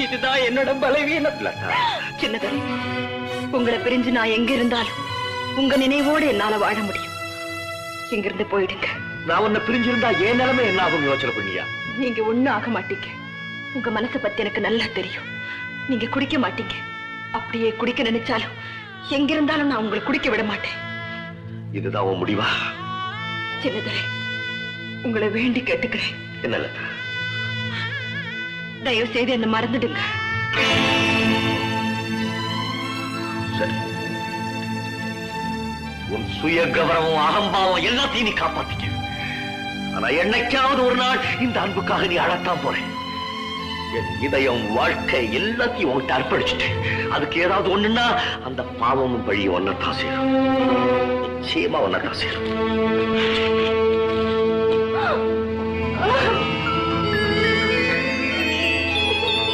இதுதான் என்னோட பலவீனம். சின்னதரை, உங்களை பிரிஞ்சு நான் எங்க இருந்தாலும் உங்க நினைவோடு என்னால வாழ முடியும். இங்கிருந்து போயிடுங்க. நான் உன்னை பிரிஞ்சிருந்தா ஏன் நிலைமை என்ன ஆகும் யோசனை பண்ணியா? நீங்க ஒண்ணும் ஆக மாட்டீங்க. உங்க மனசை பத்தி எனக்கு நல்லா தெரியும். நீங்க குடிக்க மாட்டீங்க. அப்படியே குடிக்க நினைச்சாலும் எங்கிருந்தாலும் நான் உங்களை குடிக்க விட மாட்டேன். இதுதான் உன் முடிவா? சின்னதரை, உங்களை வேண்டி கேட்டுக்கிறேன். என்ன தயவு செய்து என்ன மறந்துடுங்க. சரி, உன் சுய கௌரவம் அகம்பாவம் எல்லாத்தையும் நீ காப்பாத்திக்க. ஆனா என்னைக்காவது ஒரு நாள் இந்த அன்புக்காக நீ அழத்தான் போறேன். என் இதயம், வாழ்க்கை எல்லாத்தையும் உன்கிட்ட அர்ப்பணிச்சுட்டேன். அதுக்கு ஏதாவது ஒண்ணுன்னா அந்த பாவமும் வழி ஒன்னதான் சேரும். நிச்சயமா ஒன்னதான் சேரும்.